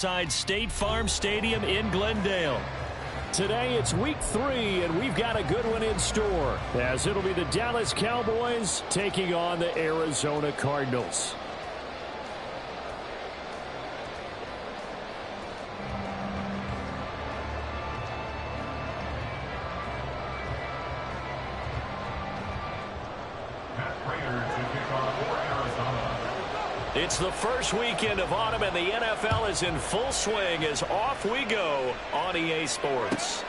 Inside State Farm Stadium in Glendale. Today it's week 3, and we've got a good one in store, as it'll be the Dallas Cowboys taking on the Arizona Cardinals. It's the first weekend of autumn, and the NFL is in full swing as off we go on EA Sports.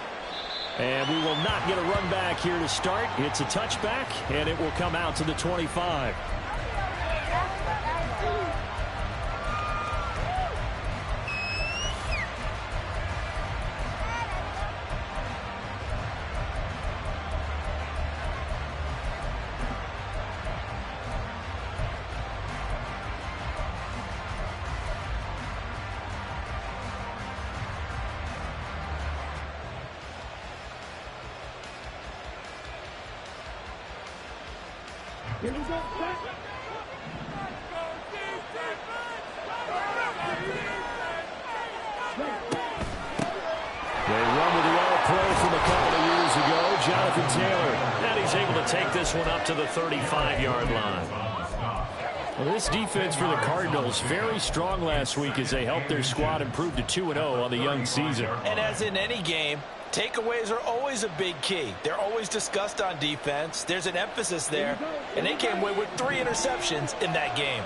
And we will not get a run back here to start. It's a touchback, and it will come out to the 25. They run with the All-Pro from a couple of years ago, Jonathan Taylor. And he's able to take this one up to the 35-yard line. Well, this defense for the Cardinals, very strong last week as they helped their squad improve to 2-0 on the young season. And as in any game, takeaways are always a big key. They're always discussed on defense. There's an emphasis there, and they came away with 3 interceptions in that game.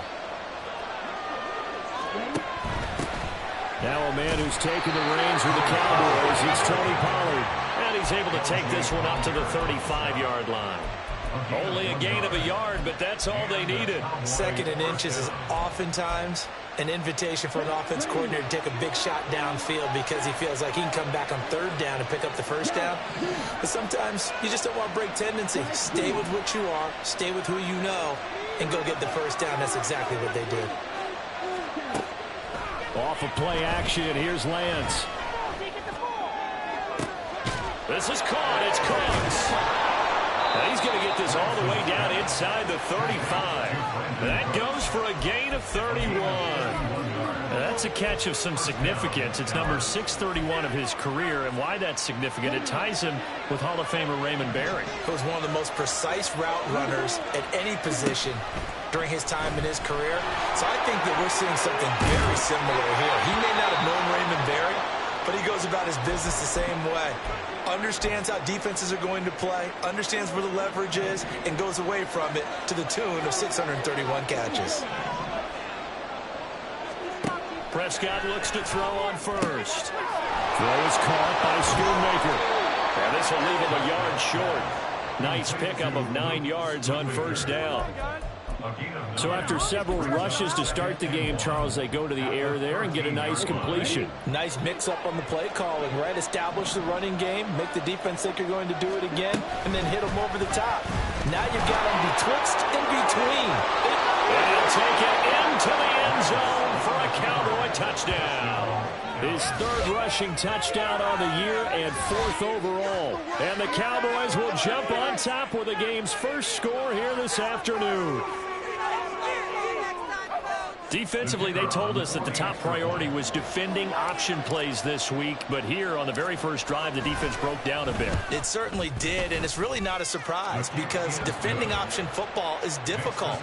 Now a man who's taken the reins with the Cowboys, it's Tony Pollard. And he's able to take this one up to the 35-yard line. Only a gain of a yard, but that's all they needed. 2nd and inches is oftentimes an invitation for an offense coordinator to take a big shot downfield because he feels like he can come back on 3rd down and pick up the 1st down. But sometimes you just don't want to break tendency. Stay with what you are, stay with who you know, and go get the 1st down. That's exactly what they did. Off of play action, here's Lance. This is caught, it's Cooks. And he's going to get this all the way down inside the 35. That goes for a gain of 31. That's a catch of some significance. It's number 631 of his career, and why that's significant, it ties him with Hall of Famer Raymond Berry. He was one of the most precise route runners at any position during his time in his career. So I think that we're seeing something very similar here. He may not have known Raymond Berry, but he goes about his business the same way. Understands how defenses are going to play, understands where the leverage is, and goes away from it to the tune of 631 catches. Prescott looks to throw on first. Throw is caught by Schoonmaker. And this will leave him a yard short. Nice pickup of 9 yards on 1st down. So after several rushes to start the game, Charles, they go to the air there and get a nice completion. Nice mix-up on the play calling, right? Establish the running game, make the defense think you're going to do it again, and then hit them over the top. Now you've got them betwixt and between. And he'll take it into the end zone for a Cowboy touchdown. His 3rd rushing touchdown on the year and 4th overall. And the Cowboys will jump on top with the game's first score here this afternoon. Defensively, they told us that the top priority was defending option plays this week, but here on the very first drive, the defense broke down a bit. It certainly did, and it's really not a surprise because defending option football is difficult.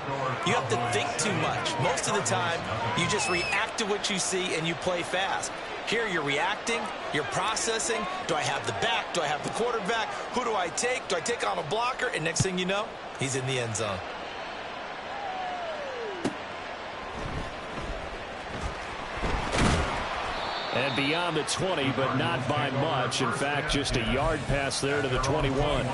You have to think too much. Most of the time, you just react to what you see and you play fast. Here you're reacting, you're processing. Do I have the back? Do I have the quarterback? Who do I take? Do I take on a blocker? And next thing you know, he's in the end zone. And beyond the 20, but not by much. In fact, just a yard pass there to the 21.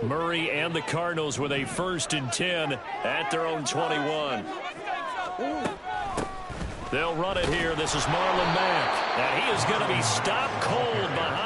Murray and the Cardinals with a 1st and 10 at their own 21. They'll run it here. This is Marlon Mack. And he is going to be stopped cold behind.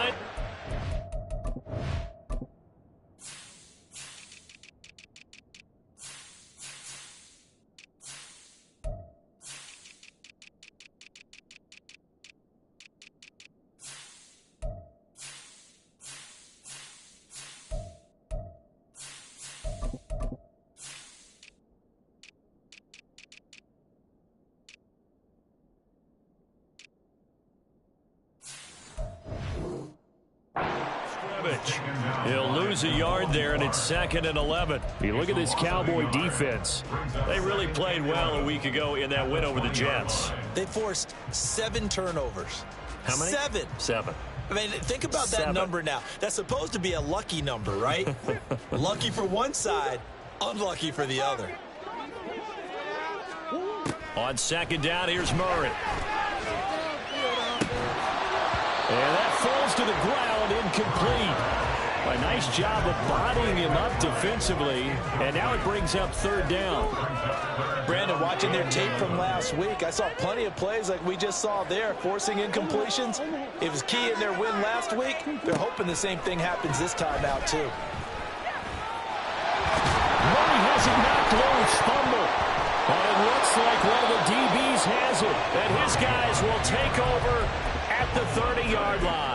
scrimmage. He'll lose a yard there, and it's 2nd and 11. You look at this Cowboy defense. They really played well a week ago in that win over the Jets. They forced 7 turnovers. How many? 7. 7. I mean, think about that number now. That's supposed to be a lucky number, right? Lucky for one side, unlucky for the other. On 2nd down, here's Murray. And that falls to the ground, incomplete. A nice job of bodying him up defensively, and now it brings up 3rd down. Brandon, watching their tape from last week, I saw plenty of plays like we just saw there, forcing incompletions. It was key in their win last week. They're hoping the same thing happens this time out, too. Murray has it knocked loose, fumble. But it looks like one of the DBs has it. And his guys will take over at the 30-yard line.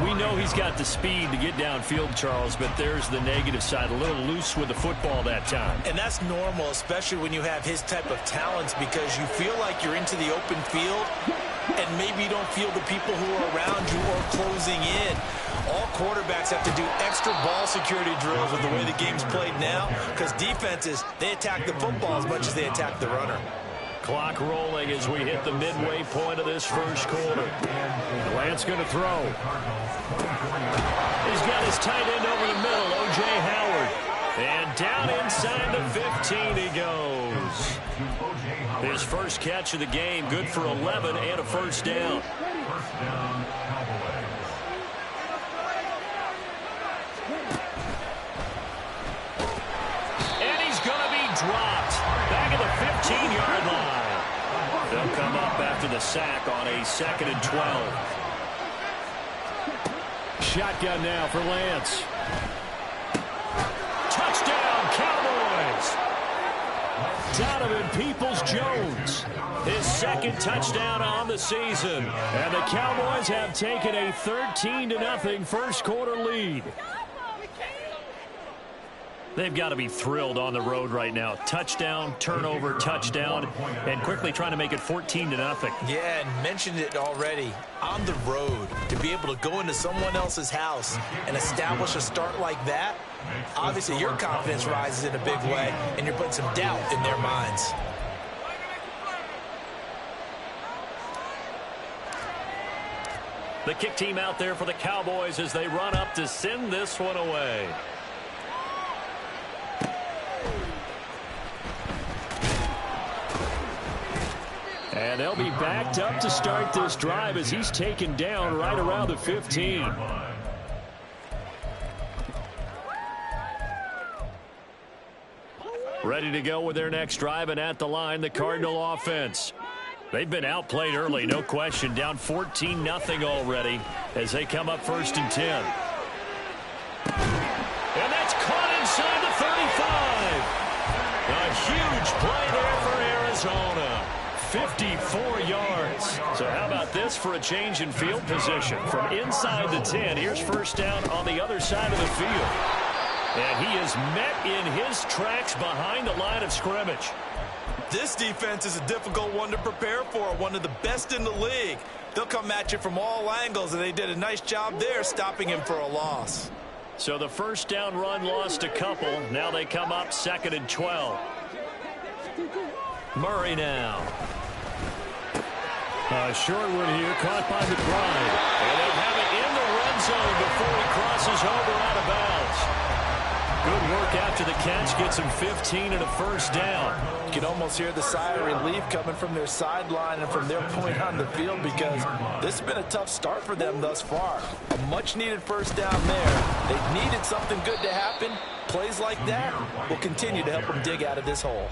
We know he's got the speed to get downfield, Charles, but there's the negative side. A little loose with the football that time. And that's normal, especially when you have his type of talents, because you feel like you're into the open field, and maybe you don't feel the people who are around you or closing in. All quarterbacks have to do extra ball security drills with the way the game's played now, because defenses, they attack the football as much as they attack the runner. Clock rolling as we hit the midway point of this first quarter. Lance going to throw. He's got his tight end over the middle, O.J. Howard. And down inside the 15 he goes. His first catch of the game, good for 11 and a first down. And he's going to be dropped. Back at the 15-yard line. They'll come up after the sack on a 2nd and 12. Shotgun now for Lance. Touchdown, Cowboys! Donovan Peoples-Jones. His 2nd touchdown on the season. And the Cowboys have taken a 13-0 first quarter lead. They've got to be thrilled on the road right now. Touchdown, turnover, touchdown, and quickly trying to make it 14-0. Yeah, and mentioned it already. On the road, to be able to go into someone else's house and establish a start like that, obviously your confidence rises in a big way, and you're putting some doubt in their minds. The kick team out there for the Cowboys as they run up to send this one away. And they'll be backed up to start this drive as he's taken down right around the 15. Ready to go with their next drive, and at the line, the Cardinal offense. They've been outplayed early, no question. Down 14-0 already as they come up 1st and 10. And that's caught inside the 35. A huge play there for Arizona. 54 yards. So how about this for a change in field position? From inside the 10, here's 1st down on the other side of the field. And he is met in his tracks behind the line of scrimmage. This defense is a difficult one to prepare for, one of the best in the league. They'll come at you from all angles, and they did a nice job there stopping him for a loss. So the 1st down run lost a couple. Now they come up 2nd and 12. Murray now. A short one here, caught by McBride. And they'll have it in the red zone before he crosses over out of bounds. Good work after the catch. Gets him 15 and a 1st down. You can almost hear the sigh of relief coming from their sideline and from their point on the field, because this has been a tough start for them thus far. A much-needed 1st down there. They needed something good to happen. Plays like that will continue to help them dig out of this hole.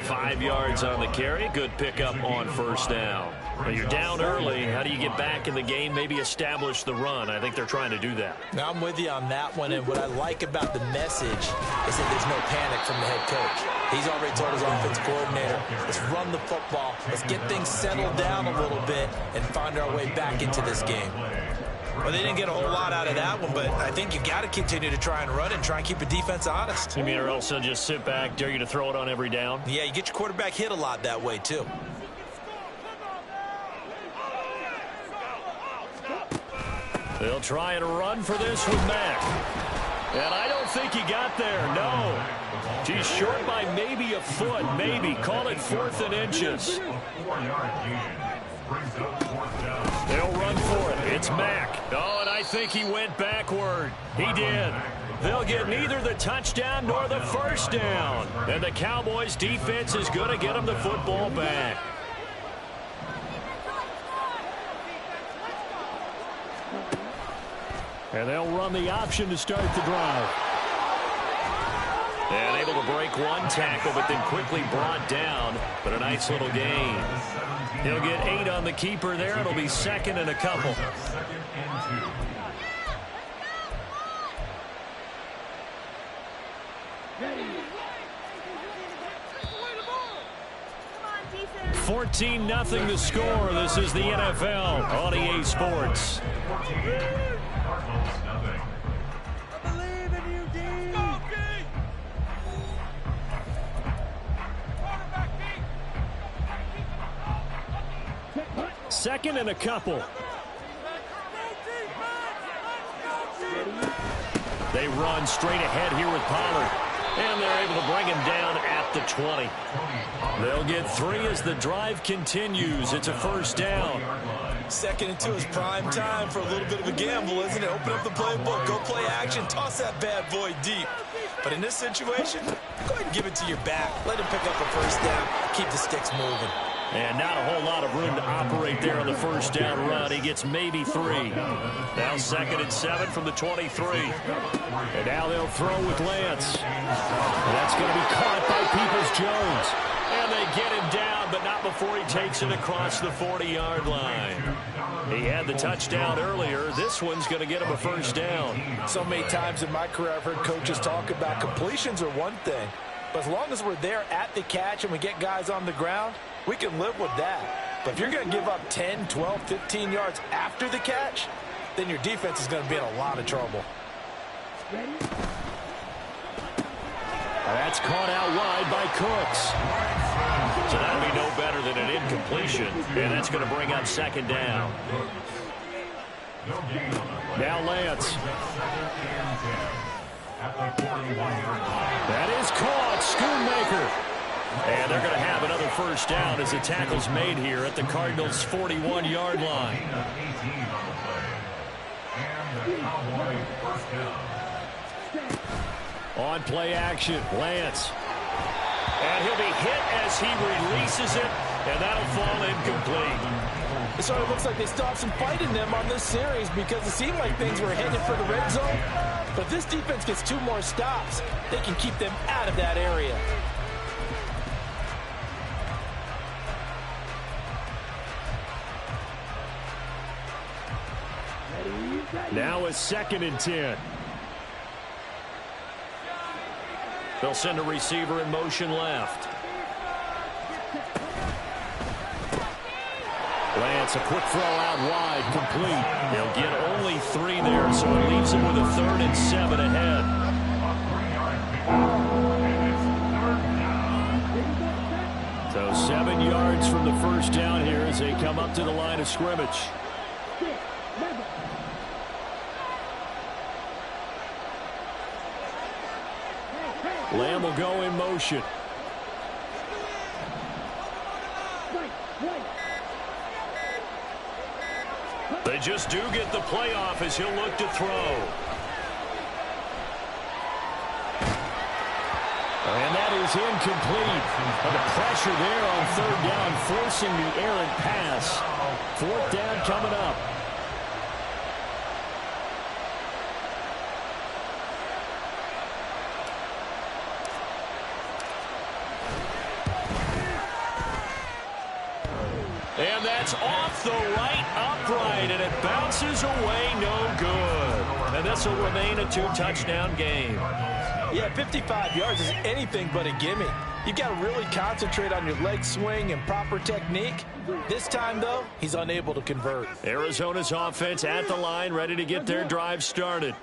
5 yards on the carry. Good pickup on 1st down. But you're down early. How do you get back in the game? Maybe establish the run. I think they're trying to do that. Now, I'm with you on that one, and what I like about the message is that there's no panic from the head coach. He's already told his offense coordinator, let's run the football, let's get things settled down a little bit and find our way back into this game. Well, they didn't get a whole lot out of that one, but I think you got to continue to try and run and try and keep the defense honest. You mean, or else they'll just sit back, dare you to throw it on every down? Yeah, you get your quarterback hit a lot that way, too. They'll try and run for this with Mack. And I don't think he got there, no. He's short by maybe a foot, maybe. Call it 4th and inches. They'll run for it. It's Mack. Oh, and I think he went backward. He did. They'll get neither the touchdown nor the first down. And the Cowboys' defense is going to get them the football back. And they'll run the option to start the drive. And able to break one tackle, but then quickly brought down. But a nice little gain. He'll get 8 on the keeper there. It'll be 2nd and a couple. Ready. 14-0 the score. This is the NFL on EA Sports. Second and a couple. They run straight ahead here with Pollard. And they're able to bring him down at the 20. They'll get 3 as the drive continues. It's a first down. 2nd and 2 is prime time for a little bit of a gamble, isn't it? Open up the playbook, go play action, toss that bad boy deep. But in this situation, go ahead and give it to your back. Let him pick up a first down. Keep the sticks moving. And not a whole lot of room to operate there on the first down run. He gets maybe 3. Now 2nd and 7 from the 23. And now they'll throw with Lance. And that's going to be caught by Peoples-Jones. And they get him down, but not before he takes it across the 40-yard line. He had the touchdown earlier. This one's going to get him a first down. So many times in my career I've heard coaches talk about completions are one thing. But as long as we're there at the catch and we get guys on the ground, we can live with that. But if you're going to give up 10, 12, 15 yards after the catch, then your defense is going to be in a lot of trouble. Ready? That's caught out wide by Cooks. So that'll be no better than an incompletion. And that's going to bring up 2nd down. Now Lance. That is caught. Schoonmaker. And they're going to have another first down as the tackle's made here at the Cardinals' 41-yard line. On play action, Lance. And he'll be hit as he releases it, and that'll fall incomplete. It sort of looks like they stopped some fight in them on this series because it seemed like things were headed for the red zone. But if this defense gets 2 more stops, they can keep them out of that area. Now it's 2nd and 10. They'll send a receiver in motion left. Lance, a quick throw out wide, complete. They'll get only 3 there, so it leaves them with a 3rd and 7 ahead. So 7 yards from the first down here as they come up to the line of scrimmage. Lamb will go in motion. They just do get the playoff as he'll look to throw. And that is incomplete. But the pressure there on 3rd down, forcing the errant pass. 4th down coming up. And that's off the right upright, and it bounces away no good. And this will remain a 2-touchdown game. Yeah, 55 yards is anything but a gimme. You've got to really concentrate on your leg swing and proper technique. This time, though, he's unable to convert. Arizona's offense at the line, ready to get their drive started.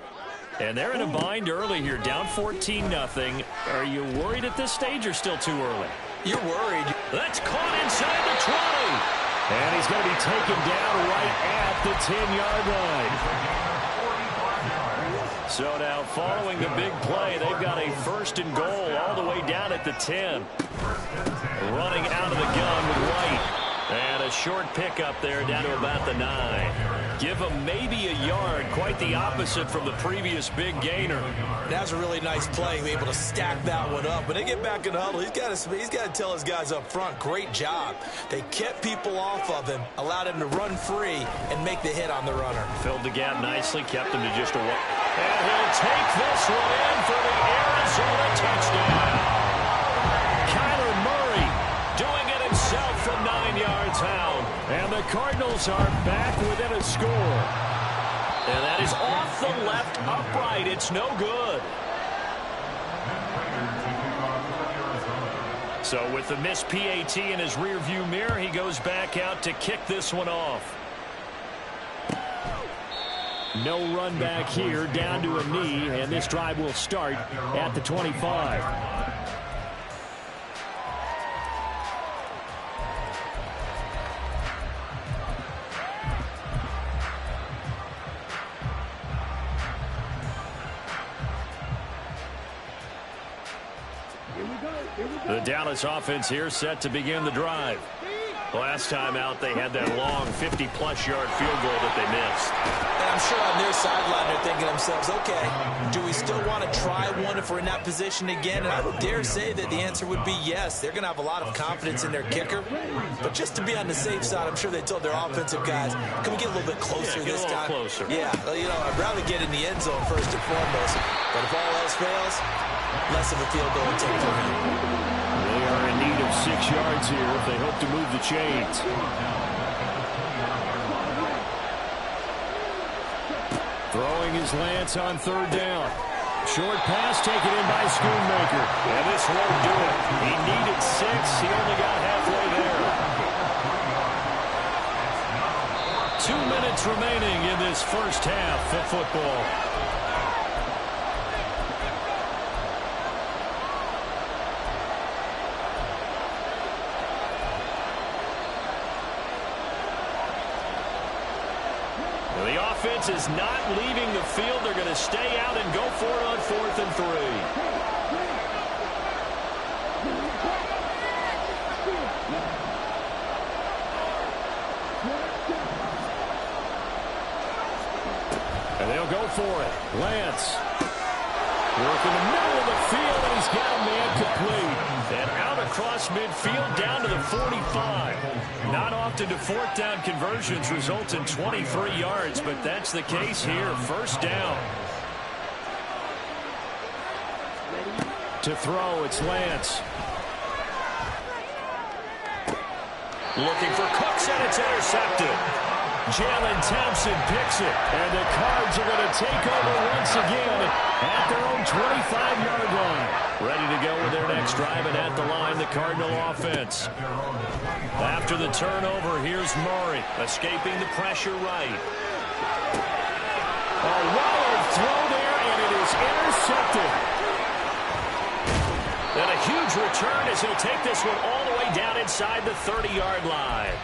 And they're in a bind early here, down 14-0. Are you worried at this stage or still too early? You're worried. That's caught inside the 20. And he's going to be taken down right at the 10-yard line. So now following the big play, they've got a 1st and goal all the way down at the 10. Running out of the gun with White. And a short pickup there down to about the 9. Give him maybe a yard. Quite the opposite from the previous big gainer. That was a really nice play. Able to stack that one up. When they get back in the huddle, he's got to tell his guys up front, great job. They kept people off of him, allowed him to run free, and make the hit on the runner. Filled the gap nicely, kept him to just a 1. And he'll take this one in for the Arizona touchdown. Kyler Murray doing it himself from 9 yards out. And the Cardinals are back within a score. And that is off the left upright. It's no good. So with the missed PAT in his rearview mirror, he goes back out to kick this one off. No run back here, down to a knee, and this drive will start at the 25. The Dallas offense here set to begin the drive. Last time out, they had that long 50-plus yard field goal that they missed. And I'm sure on their sideline they're thinking to themselves, okay, do we still want to try one if we're in that position again? And I would dare say that the answer would be yes. They're going to have a lot of confidence in their kicker. But just to be on the safe side, I'm sure they told their offensive guys, can we get a little bit closer this time? Closer. Yeah, I'd rather get in the end zone first and foremost. But if all else fails, less of a field goal attempt for him. They are in need of 6 yards here if they hope to move the chains. Throwing his Lance on 3rd down. Short pass taken in by Schoonmaker. And this won't do it. He needed 6. He only got halfway there. 2 minutes remaining in this first half of football. The offense is not leaving the field. They're going to stay out and go for it on 4th and 3. And they'll go for it. Lance. Work in the middle of the field, and he's got a man complete. And out across midfield down to the 45. Not often do 4th down conversions result in 23 yards, but that's the case here. 1st down. To throw, it's Lance. Looking for Cooks, and it's intercepted. Jalen Thompson picks it, and the Cards are going to take over once again at their own 25-yard line. Ready to go with their next drive, and at the line, the Cardinal offense. After the turnover, here's Murray, escaping the pressure right. A wild throw there, and it is intercepted. And a huge return as he'll take this one all the way down inside the 30-yard line.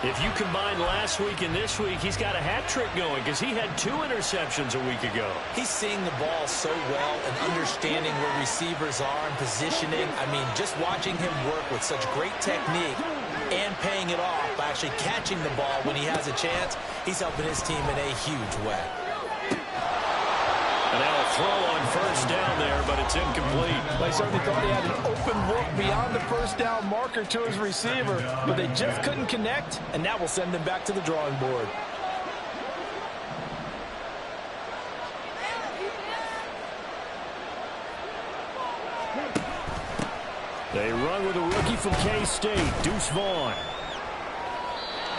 If you combine last week and this week, he's got a hat trick going because he had 2 interceptions a week ago. He's seeing the ball so well and understanding where receivers are and positioning. I mean, just watching him work with such great technique and paying it off by actually catching the ball when he has a chance, he's helping his team in a huge way. And now a throw on 1st down there, but it's incomplete. They certainly thought he had an open look beyond the 1st down marker to his receiver, but they just couldn't connect, and that will send them back to the drawing board. They run with a rookie from K-State, Deuce Vaughn.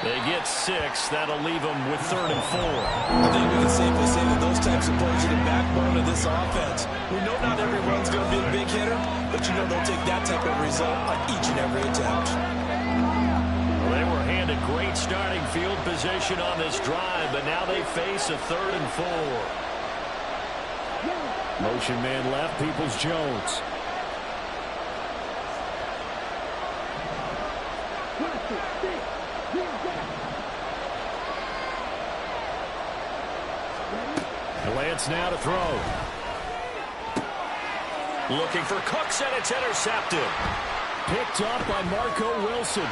They get 6. That'll leave them with 3rd and 4. I think we can safely say that those types of plays are the backbone of this offense. We know not every run's going to be a big hitter, but you know they'll take that type of result on each and every attempt. Well, they were handed great starting field position on this drive, but now they face a 3rd and 4. Motion man left, Peoples-Jones. Lance now to throw. Looking for Cooks, and it's intercepted. Picked up by Marco Wilson.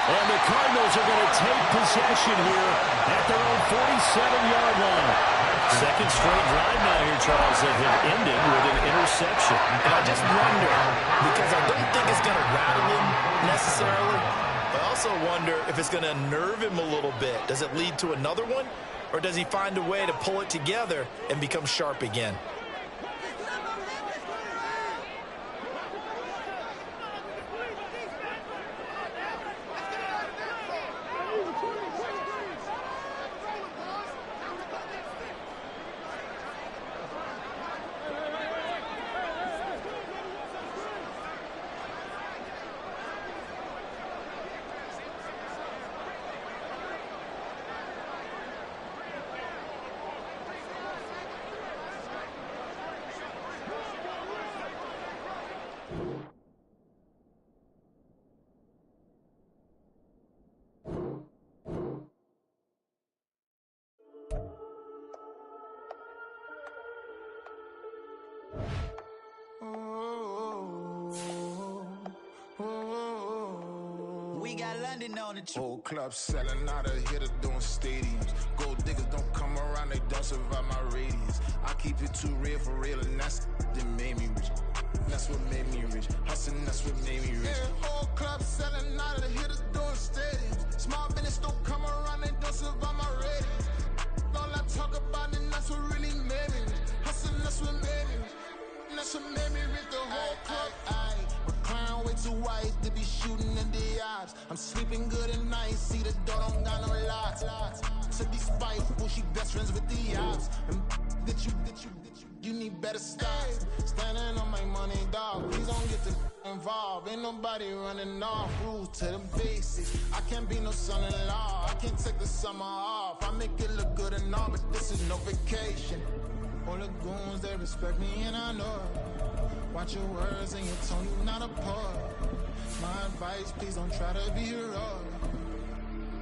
And the Cardinals are going to take possession here at their own 47-yard line. Second straight drive now here, Charles, that have ended with an interception. And I just wonder, because I don't think it's going to rattle him necessarily, but I also wonder if it's going to nerve him a little bit. Does it lead to another one, or does he find a way to pull it together and become sharp again? We got London on the trip. Whole club selling out of hitter doing stadiums. Gold diggers don't come around, they don't survive my radius. I keep it too real for real, and that's that made me rich. That's what made me rich. Hustling, that's what made me rich. Yeah, whole club selling out of the hitters doing stadiums. Small business don't come around, they don't survive my radius. All I talk about, and that's what really made me rich. Hustling, that's what made me rich. That's what made me rich. The whole club. Recline way too white to be shooting in the eyes. I'm sleeping good at night, see the door don't got no locks. To be spiteful, she best friends with the ops. And you need better styles. Standing on my money, dog. Please don't get involved. Ain't nobody running off. Rules to the basics. I can't be no son-in-law. I can't take the summer off. I make it look good and all, but this is no vacation. All the goons, they respect me and I know it. Watch your words and your tone, you not a part. My advice, please don't try to be heroic.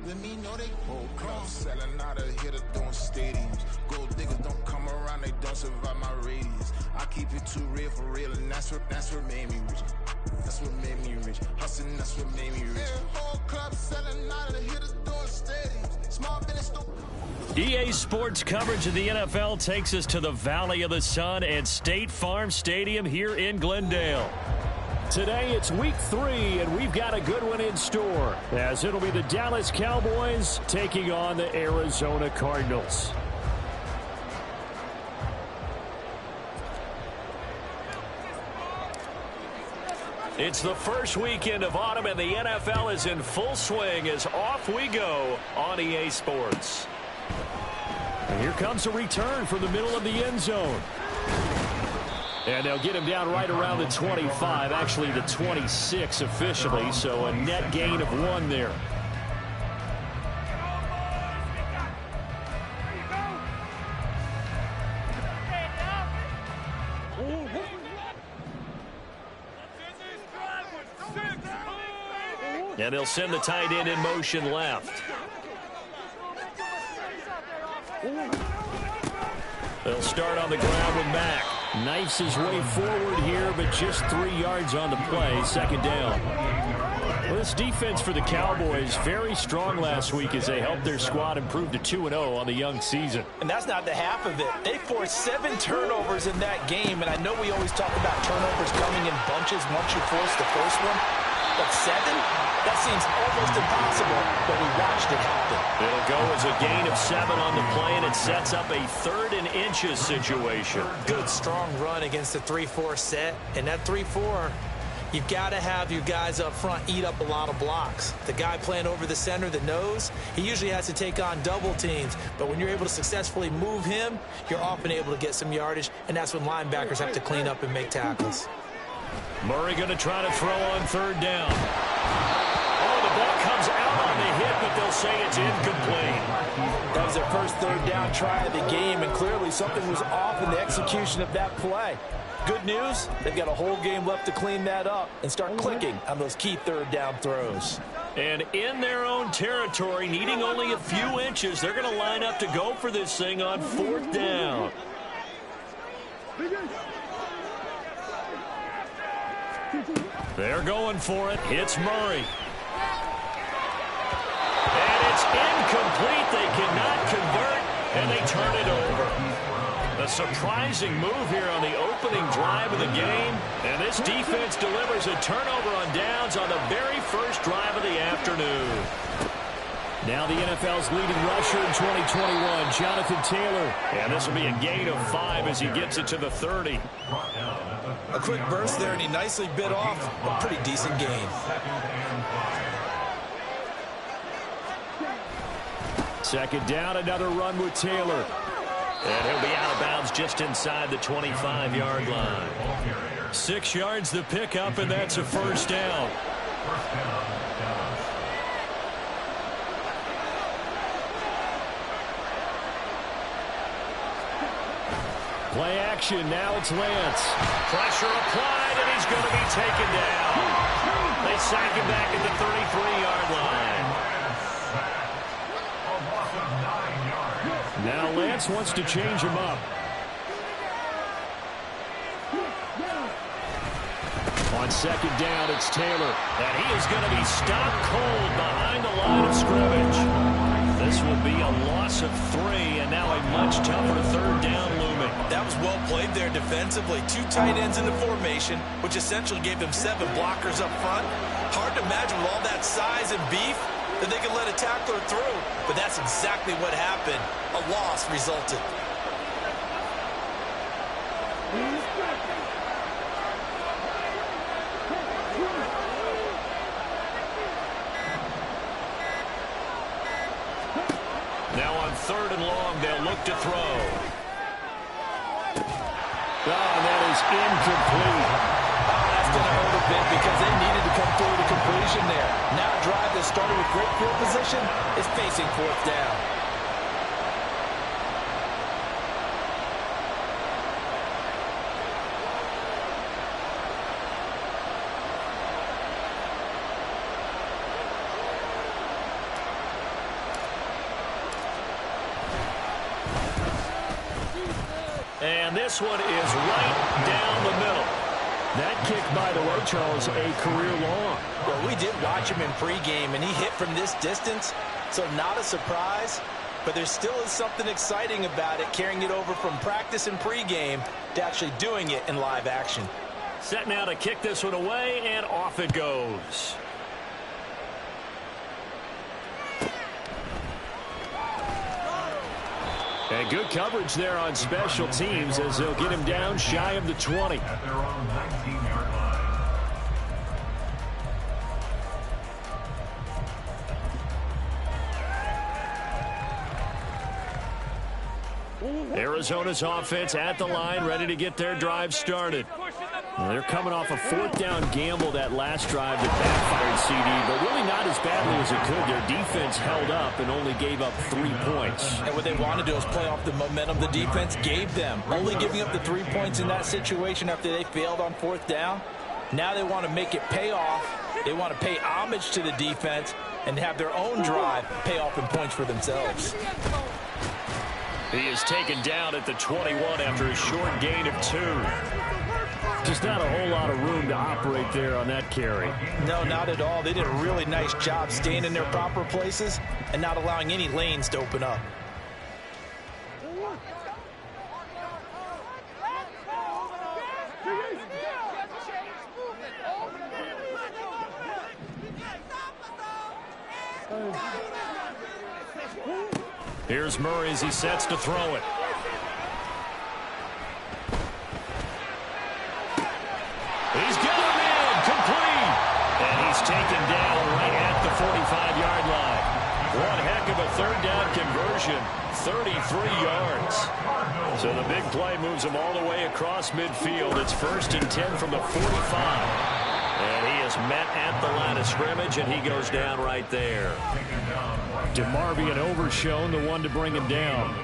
Let me know they whole club selling out of hitter doing stadiums. Gold diggers don't come around, they don't survive my radius. I keep it too real for real, and that's what made me rich. That's what made me rich. Hustling, that's what made me rich. Yeah, whole club selling out of the hitters doing stadiums. Small business don't. EA Sports coverage of the NFL takes us to the Valley of the Sun and State Farm Stadium here in Glendale. Today it's week 3, and we've got a good one in store, as it'll be the Dallas Cowboys taking on the Arizona Cardinals. It's the first weekend of autumn, and the NFL is in full swing as off we go on EA Sports. And here comes a return from the middle of the end zone. And they'll get him down right around the 25, actually the 26 officially, so a net gain of 1 there. And they'll send the tight end in motion left. They'll start on the ground with Mack. Knifes his way forward here, but just 3 yards on the play. Second down. Well, this defense for the Cowboys, very strong last week as they helped their squad improve to 2-0 on the young season. And that's not the half of it. They forced 7 turnovers in that game, and I know we always talk about turnovers coming in bunches once you force the first one. But 7? That seems almost impossible, but we watched it happen. It'll go as a gain of 7 on the play, and it sets up a 3rd and inches situation. Good, strong run against the 3-4 set. And that 3-4, you've got to have your guys up front eat up a lot of blocks. The guy playing over the center, the nose, he usually has to take on double teams. But when you're able to successfully move him, you're often able to get some yardage, and that's when linebackers have to clean up and make tackles. Murray going to try to throw on 3rd down. Oh, the ball comes out on the hit, but they'll say it's incomplete. That was their first 3rd down try of the game, and clearly something was off in the execution of that play. Good news, they've got a whole game left to clean that up and start clicking on those key 3rd down throws. And in their own territory, needing only a few inches, they're going to line up to go for this thing on 4th down. They're going for it. Hits Murray. And it's incomplete. They cannot convert, and they turn it over. A surprising move here on the opening drive of the game. And this defense delivers a turnover on downs on the very first drive of the afternoon. Now the NFL's leading rusher in 2021, Jonathan Taylor. And this will be a gain of 5 as he gets it to the 30. A quick burst there, and he nicely bit off a pretty decent gain. Second down, another run with Taylor. And he'll be out of bounds just inside the 25-yard line. 6 yards the pickup, and that's a first down. Play action, now it's Lance. Pressure applied, and he's going to be taken down. They sack him back at the 33-yard line. Now Lance wants to change him up. On second down, it's Taylor. And he is going to be stopped cold behind the line of scrimmage. This will be a loss of 3, and now a much tougher third down looming. That was well played there defensively. 2 tight ends in the formation, which essentially gave them 7 blockers up front. Hard to imagine with all that size and beef that they could let a tackler through. But that's exactly what happened. A loss resulted. Now on 3rd and long, they'll look to throw. Oh, and that is incomplete. That's going to hurt a bit because they needed to come through to completion there. Now a drive that started with great field position is facing 4th down. And this one is right down the middle. That kick, by the way, Charles, a career long. Well, we did watch him in pregame, and he hit from this distance, so not a surprise. But there still is something exciting about it, carrying it over from practice and pregame to actually doing it in live action. Set now to kick this one away, and off it goes. And good coverage there on special teams as they'll get him down shy of the 20. At their own 19-yard line. Arizona's offense at the line, ready to get their drive started. Well, they're coming off a 4th down gamble that last drive that backfired CD, but really not as badly as it could. Their defense held up and only gave up 3 points. And what they want to do is play off the momentum the defense gave them. Only giving up the 3 points in that situation after they failed on 4th down. Now they want to make it pay off. They want to pay homage to the defense and have their own drive pay off in points for themselves. He is taken down at the 21 after a short gain of 2. Just not a whole lot of room to operate there on that carry. No, not at all. They did a really nice job staying in their proper places and not allowing any lanes to open up. Here's Murray as he sets to throw it. He's got him in, complete. And he's taken down right at the 45-yard line. One heck of a 3rd down conversion, 33 yards. So the big play moves him all the way across midfield. It's 1st and 10 from the 45. And he is met at the line of scrimmage, and he goes down right there. DeMarvion Overshown, the one to bring him down.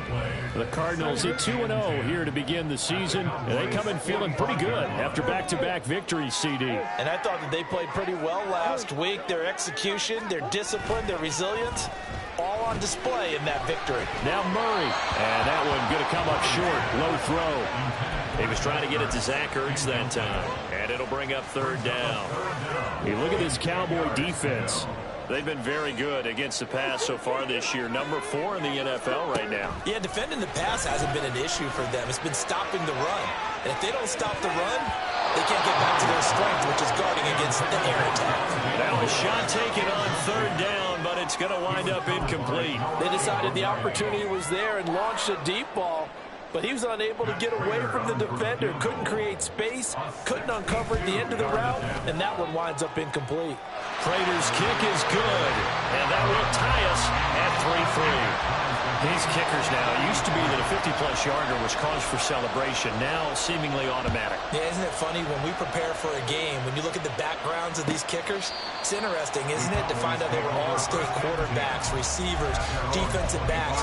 The Cardinals at 2-0 here to begin the season. And they come in feeling pretty good after back-to-back victories, CD. And I thought that they played pretty well last week. Their execution, their discipline, their resilience, all on display in that victory. Now Murray. And that one going to come up short. Low throw. He was trying to get it to Zach Ertz that time. And it'll bring up third down. Hey, look at this Cowboy defense. They've been very good against the pass so far this year. Number 4 in the NFL right now. Yeah, defending the pass hasn't been an issue for them. It's been stopping the run. And if they don't stop the run, they can't get back to their strength, which is guarding against the air attack. That was shot taken on third down, but it's going to wind up incomplete. They decided the opportunity was there and launched a deep ball. But he was unable to get away from the defender. Couldn't create space. Couldn't uncover at the end of the route. And that one winds up incomplete. Prater's kick is good. And that will tie us at 3-3. These kickers now, it used to be that a 50-plus yarder was cause for celebration. Now seemingly automatic. Yeah, isn't it funny when we prepare for a game, when you look at the backgrounds of these kickers, it's interesting, isn't it, to find out they were all-state quarterbacks, receivers, defensive backs,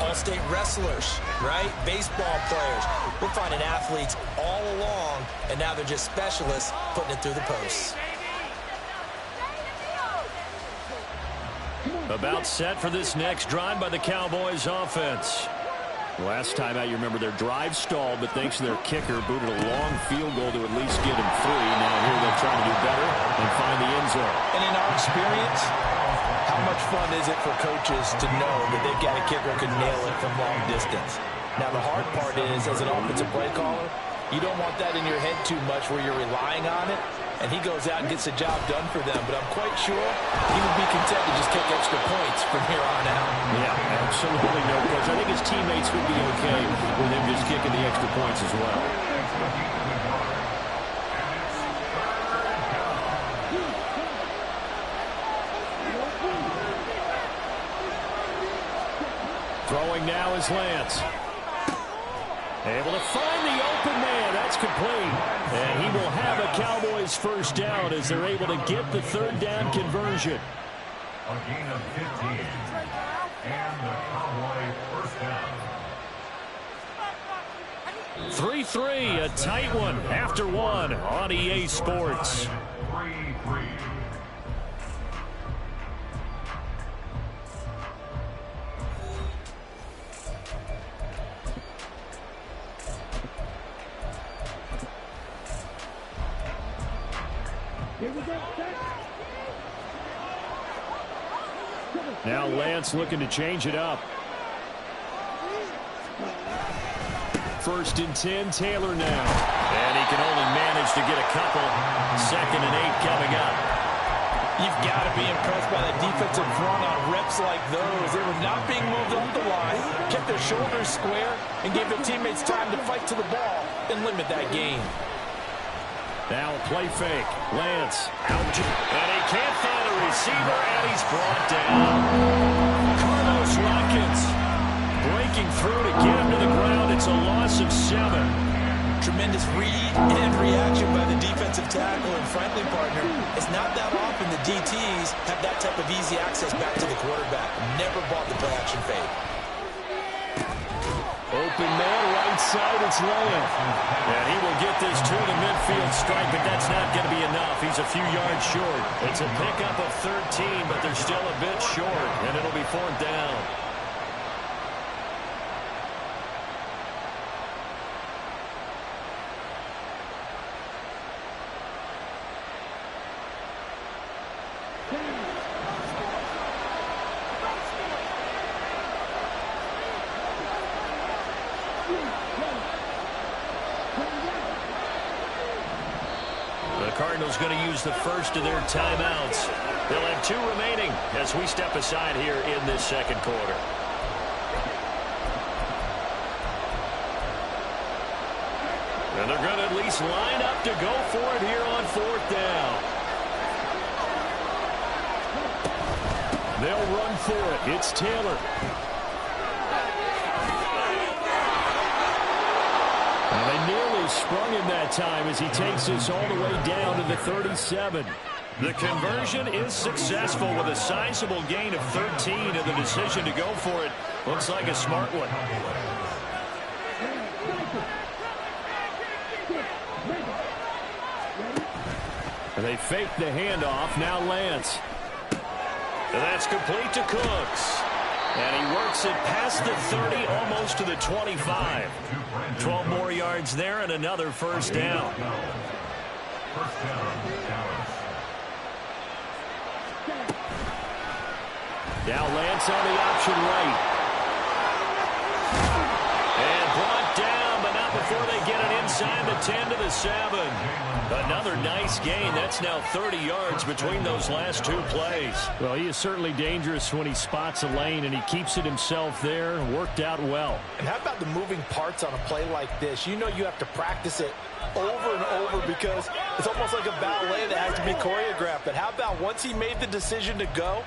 all-state wrestlers, right? Baseball players. We're finding athletes all along, and now they're just specialists putting it through the posts. About set for this next drive by the Cowboys offense. Last time out, you remember their drive stalled, but thanks to their kicker, booted a long field goal to at least get him 3. Now here they're trying to do better and find the end zone. And in our experience, how much fun is it for coaches to know that they've got a kicker who can nail it from long distance? Now, the hard part is, as an offensive play caller, you don't want that in your head too much where you're relying on it. And he goes out and gets the job done for them. But I'm quite sure he would be content to just kick extra points from here on out. Yeah, absolutely no question. I think his teammates would be okay with him just kicking the extra points as well. Throwing now is Lance. Able to find the open man. That's complete. And he will have a Cowboys first down as they're able to get the third down conversion. A gain of 15. And the Cowboy first down. 3-3, a tight one after one on EA Sports. 3-3. Now Lance looking to change it up. 1st and 10, Taylor now. And he can only manage to get a couple. 2nd and 8 coming up. You've got to be impressed by that defensive front on reps like those. They were not being moved up the line, kept their shoulders square, and gave their teammates time to fight to the ball and limit that gain. Now play fake. Lance out. And he can't find a receiver, and he's brought down. Carlos Watkins breaking through to get him to the ground. It's a loss of 7. Tremendous read and reaction by the defensive tackle and friendly partner. It's not that often the DTs have that type of easy access back to the quarterback. Never bought the play action fade. Open man, right side, it's Lamb. And he will get this to the midfield strike, but that's not going to be enough. He's a few yards short. It's a pickup of 13, but they're still a bit short, and it'll be 4th down. Cardinals going to use the first of their timeouts. They'll have 2 remaining as we step aside here in this second quarter. And they're going to at least line up to go for it here on 4th down. They'll run for it. It's Taylor. And they nearly has sprung him that time as he takes this all the way down to the 37. The conversion is successful with a sizable gain of 13, and the decision to go for it looks like a smart one. And they fake the handoff. Now Lance. And that's complete to Cooks. And he works it past the 30, almost to the 25. 12 more yards there and another first down. Now Lance on the option right. And brought down, but not before they get it inside the 10 to the 7. Another nice gain. That's now 30 yards between those last two plays. Well, he is certainly dangerous when he spots a lane, and he keeps it himself there. Worked out well. And how about the moving parts on a play like this? You know you have to practice it over and over because it's almost like a ballet that has to be choreographed. But how about once he made the decision to go,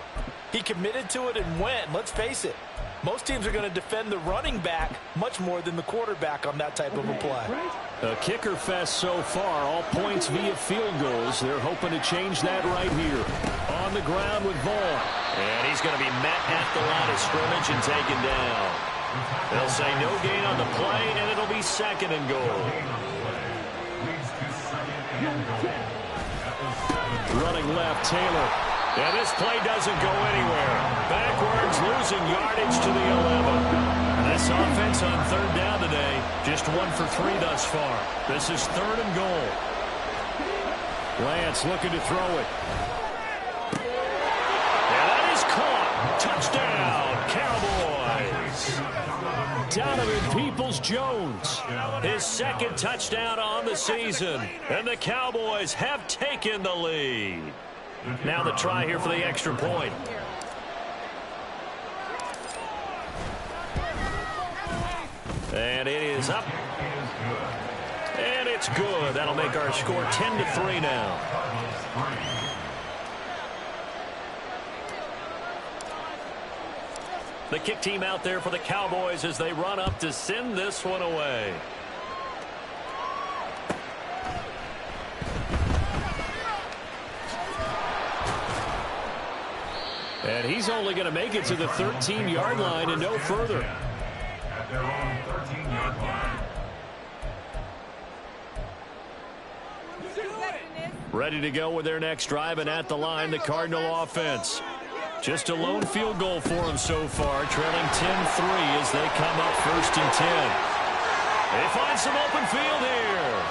he committed to it and went. Let's face it, most teams are going to defend the running back much more than the quarterback on that type of a play. A kicker fest so far, all points via field goals. They're hoping to change that right here. On the ground with Vaughn. And he's going to be met at the line of scrimmage and taken down. They'll say no gain on the play, and it'll be 2nd and goal. Running left, Taylor. And this play doesn't go anywhere. Backwards, losing yardage to the 11. This offense on 3rd down today, just 1 for 3 thus far. This is 3rd and goal. Lance looking to throw it. And that is caught. Touchdown, Cowboys. Donovan Peoples-Jones. His 2nd touchdown on the season. And the Cowboys have taken the lead. Now the try here for the extra point. And it is up. And it's good. That'll make our score 10-3 now. The kick team out there for the Cowboys as they run up to send this one away. And he's only going to make it to the 13-yard line and no further. At their own 13-yard line. Ready to go with their next drive, and at the line, the Cardinal offense. Just a lone field goal for them so far, trailing 10-3 as they come up 1st and 10. They find some open field here.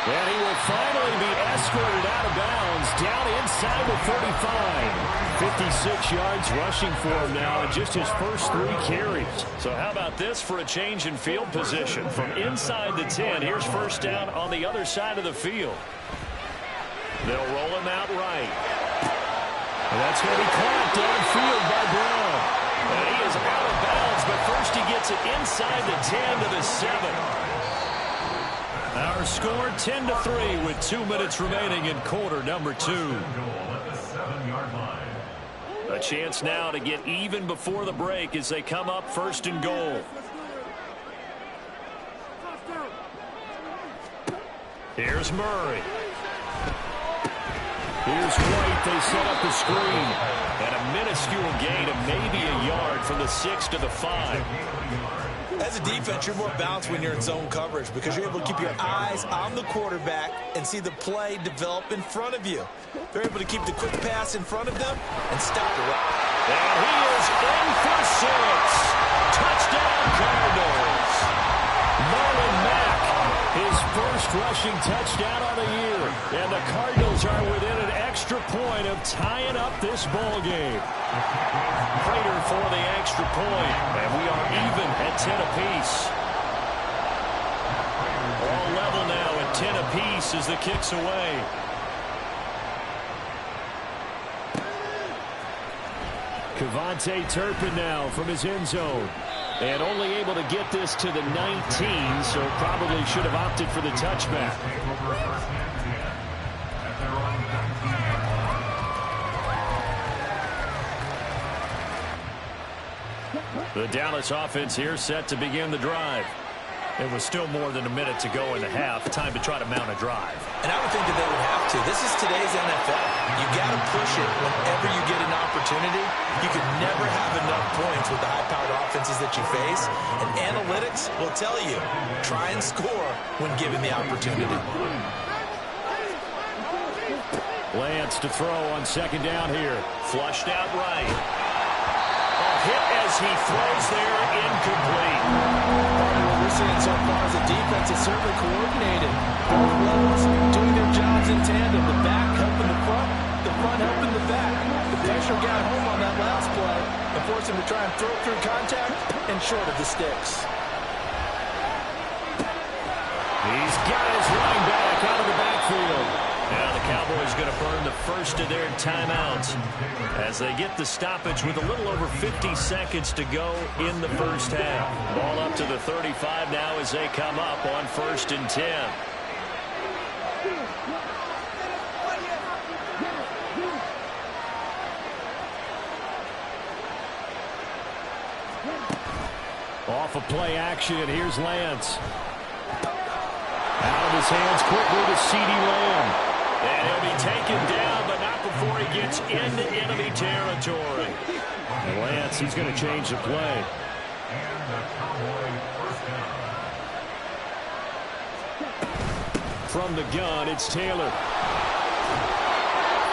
And he will finally be escorted out of bounds down inside the 35. 56 yards rushing for him now in just his first 3 carries. So how about this for a change in field position? From inside the 10, here's 1st down on the other side of the field. They'll roll him out right. And that's going to be caught downfield by Brown. And he is out of bounds, but first he gets it inside the 10 to the 7. Our score 10-3 with 2 minutes remaining in quarter number 2. A chance now to get even before the break as they come up 1st and goal. Here's Murray. Here's White. They set up the screen. And a minuscule gain of maybe a yard from the 6 to the 5. As a defense, you're more balanced when you're in zone coverage because you're able to keep your eyes on the quarterback and see the play develop in front of you. They're able to keep the quick pass in front of them and stop the run. And he is in for 6. Touchdown, Cardinals. Marlon Mack, his first rushing touchdown on the year. And the Cardinals are within an extra point of tying up this ball game. Prater for the extra point, and we are even at 10 apiece. All level now at 10 apiece as the kick's away. KaVontae Turpin now from his end zone. And only able to get this to the 19, so probably should have opted for the touchback. The Dallas offense here set to begin the drive. It was still more than a minute to go in the half. Time to try to mount a drive. And I would think that they would have to. This is today's NFL. You got to push it whenever you get an opportunity. You can never have enough points with the high-powered offenses that you face. And analytics will tell you, try and score when given the opportunity. Lance to throw on second down here. Flushed out right. A hit as he throws there, incomplete. What we're seeing so far is the defense is certainly coordinated. Both levels doing their jobs in tandem. The back helping the front helping the back. The pressure got home on that last play and forced him to try and throw through contact and short of the sticks. He's got his running back out of the backfield. Now the Cowboys going to burn the first of their timeouts as they get the stoppage with a little over 50 seconds to go in the first half. Ball up to the 35 now as they come up on 1st and 10. Off of play action, and here's Lance. Out of his hands quickly to CeeDee Lamb. And he'll be taken down, but not before he gets into enemy territory. And Lance, he's going to change the play. And the Cowboys first down. From the gun, it's Taylor.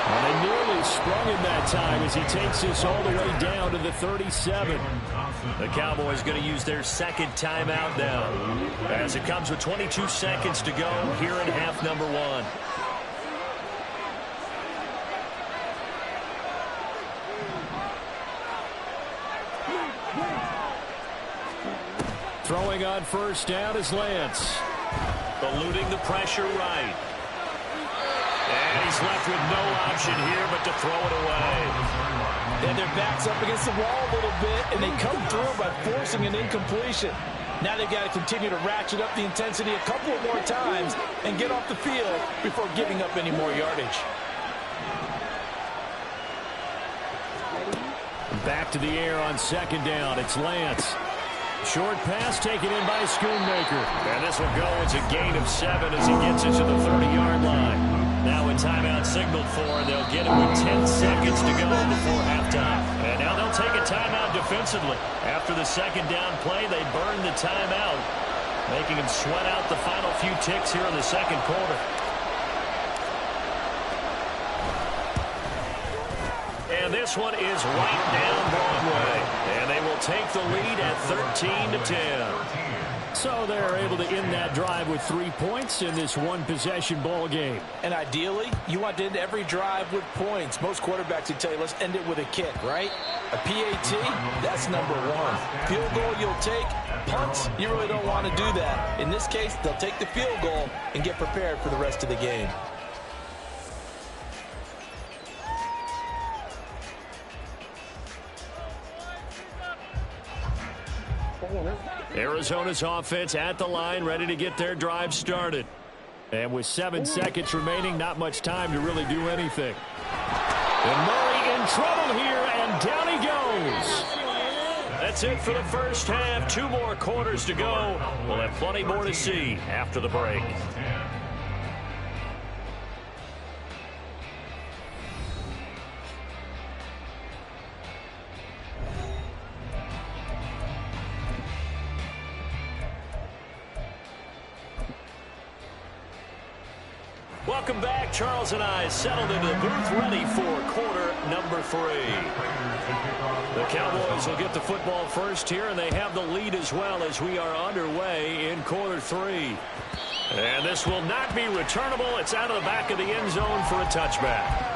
And they nearly sprung him that time as he takes this all the way down to the 37. The Cowboys going to use their second timeout now, as it comes with 22 seconds to go here in half number 1. Throwing on first down is Lance. Eluding the pressure right. And he's left with no option here but to throw it away. And their backs up against the wall a little bit, and they come through by forcing an incompletion. Now they've got to continue to ratchet up the intensity a couple of more times and get off the field before giving up any more yardage. Back to the air on second down. It's Lance. Short pass taken in by Schoonmaker. And this will go as a gain of 7 as he gets it to the 30-yard line. Now a timeout signaled for, and they'll get it with 10 seconds to go before halftime. And now they'll take a timeout defensively. After the second down play, they burn the timeout, making them sweat out the final few ticks here in the second quarter. And this one is right down Broadway. And they will take the lead at 13-10. So they're able to end that drive with 3 points in this one-possession ball game. And ideally, you want to end every drive with points. Most quarterbacks would tell you, let's end it with a kick, right? A PAT, that's number 1. Field goal you'll take. Punts, you really don't want to do that. In this case, they'll take the field goal and get prepared for the rest of the game. Arizona's offense at the line, ready to get their drive started. And with 7 seconds remaining, not much time to really do anything. And Murray in trouble here, and down he goes. That's it for the first half. 2 more quarters to go. We'll have plenty more to see after the break. Welcome back. Charles and I settled into the booth, ready for quarter number 3. The Cowboys will get the football first here, and they have the lead as well as we are underway in quarter 3. And this will not be returnable. It's out of the back of the end zone for a touchback.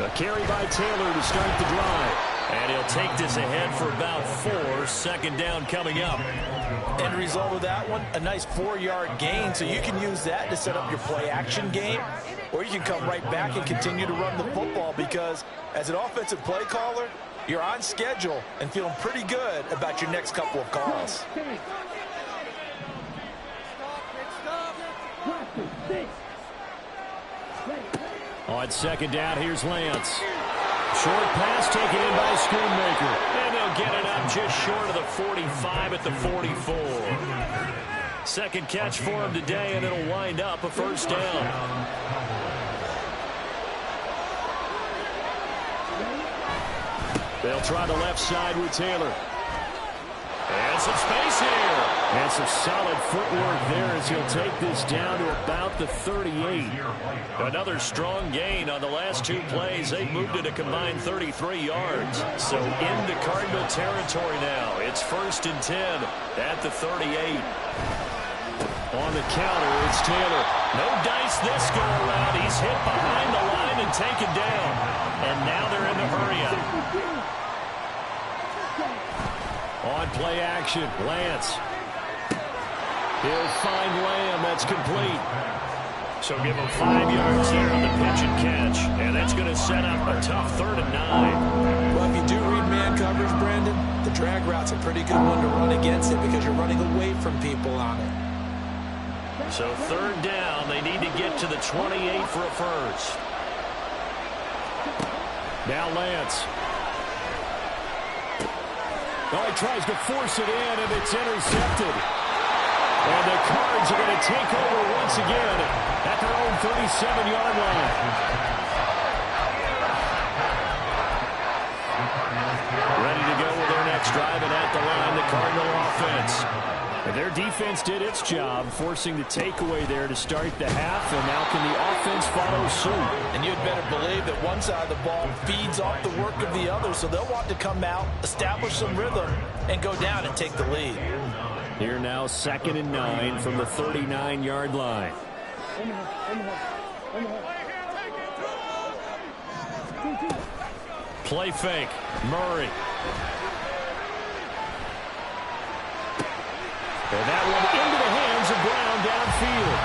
A carry by Taylor to start the drive. And he'll take this ahead for about 4. Second down coming up. End result of that one, a nice 4-yard gain. So you can use that to set up your play-action game. Or you can come right back and continue to run the football because as an offensive play caller, you're on schedule and feeling pretty good about your next couple of calls. On second down, here's Lance. Short pass taken in by Schoonmaker. And they'll get it up just short of the 45 at the 44. Second catch for him today, and it'll wind up a first down. They'll try the left side with Taylor. And some space here. And some solid footwork there as he'll take this down to about the 38. Another strong gain on the last two plays. They moved it a combined 33 yards. So into Cardinal territory now. It's 1st and 10 at the 38. On the counter, it's Taylor. No dice this go around. He's hit behind the line and taken down. And now they're in the hurry-up. On play action, Lance. He'll find Lamb. That's complete. So give him 5 yards there on the pitch and catch. And that's going to set up a tough 3rd and 9. Well, if you do read man coverage, Brandon, the drag route's a pretty good one to run against it because you're running away from people on it. So 3rd down. They need to get to the 28 for a first. Now Lance. Oh, he tries to force it in, and it's intercepted. And the Cards are going to take over once again at their own 37-yard line. Ready to go with their next drive, and at the line, the Cardinal offense. And their defense did its job, forcing the takeaway there to start the half, and now can the offense follow suit? And you'd better believe that one side of the ball feeds off the work of the other, so they'll want to come out, establish some rhythm, and go down and take the lead. Here now, 2nd and 9 from the 39-yard line. Play fake, Murray. And that one into the hands of Brown downfield.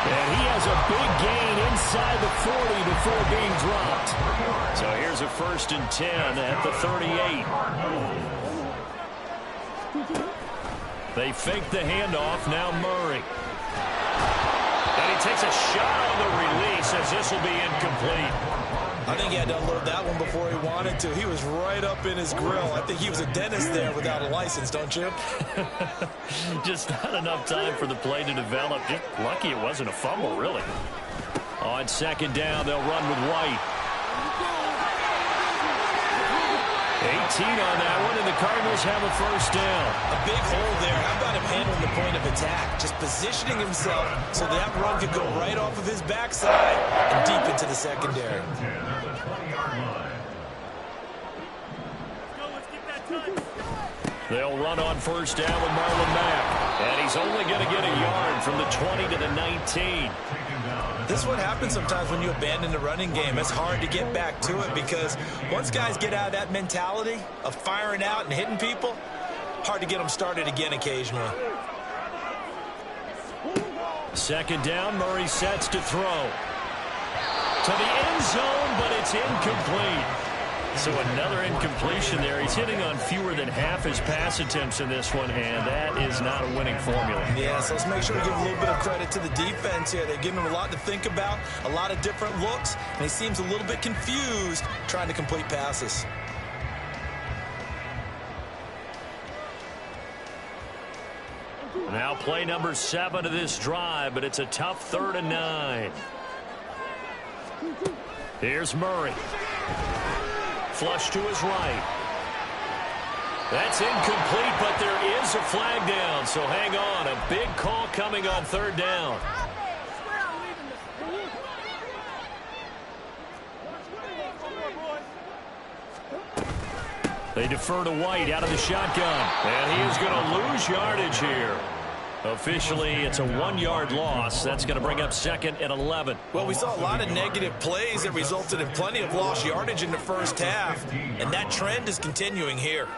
And he has a big gain inside the 40 before being dropped. So here's a 1st and 10 at the 38. They fake the handoff, now Murray. And he takes a shot on the release as this will be incomplete. I think he had to unload that one before he wanted to. He was right up in his grill. I think he was a dentist there without a license, don't you? Just not enough time for the play to develop. Just lucky it wasn't a fumble, really. On 2nd down, they'll run with White. 18 on that one, and the Cardinals have a first down. A big hole there. How about him handling the point of attack? Just positioning himself so that run could go right off of his backside and deep into the secondary. They'll run on 1st down with Marlon Mack. And he's only going to get a yard from the 20 to the 19. This is what happens sometimes when you abandon the running game. It's hard to get back to it because once guys get out of that mentality of firing out and hitting people, hard to get them started again occasionally. 2nd down, Murray sets to throw. To the end zone, but it's incomplete. So another incompletion there. He's hitting on fewer than half his pass attempts in this one, and that is not a winning formula. Yeah, so let's make sure we give a little bit of credit to the defense here. They've given him a lot to think about, a lot of different looks, and he seems a little bit confused trying to complete passes. Now play number 7 of this drive, but it's a tough 3rd and 9. Here's Murray. Flush to his right. That's incomplete, but there is a flag down, so hang on. A big call coming on 3rd down. They defer to White out of the shotgun, and he is going to lose yardage here. Officially, it's a 1-yard loss. That's going to bring up 2nd and 11. Well, we saw a lot of negative plays that resulted in plenty of lost yardage in the first half, and that trend is continuing here.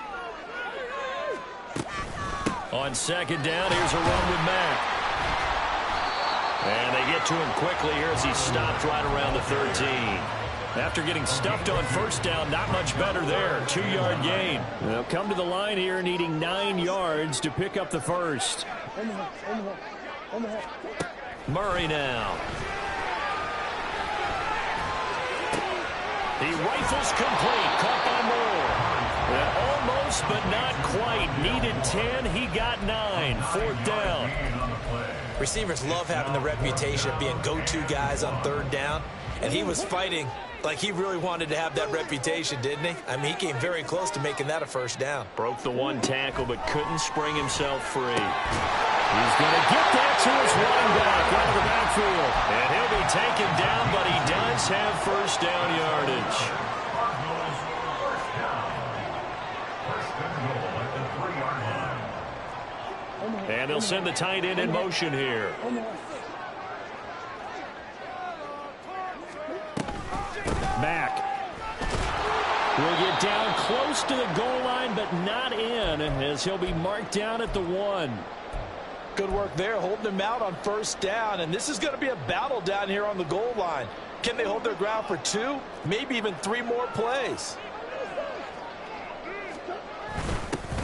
On 2nd down, here's a run with Mack. And they get to him quickly here as he stopped right around the 13. After getting stuffed on 1st down, not much better there. 2-yard gain. They'll come to the line here needing 9 yards to pick up the first. Murray now. He rifles complete. Caught by Moore. Almost, but not quite. Needed 10. He got 9. 4th down. Receivers love having the reputation of being go-to guys on 3rd down. And he was fighting like he really wanted to have that reputation, didn't he? I mean, he came very close to making that a 1st down. Broke the 1 tackle, but couldn't spring himself free. He's going to get that to his running back out of the backfield. And he'll be taken down, but he does have 1st down yardage. And they'll send the tight end in motion here. Mack will get down close to the goal line, but not in, as he'll be marked down at the 1. Good work there, holding him out on 1st down. And this is going to be a battle down here on the goal line. Can they hold their ground for 2, maybe even 3 more plays?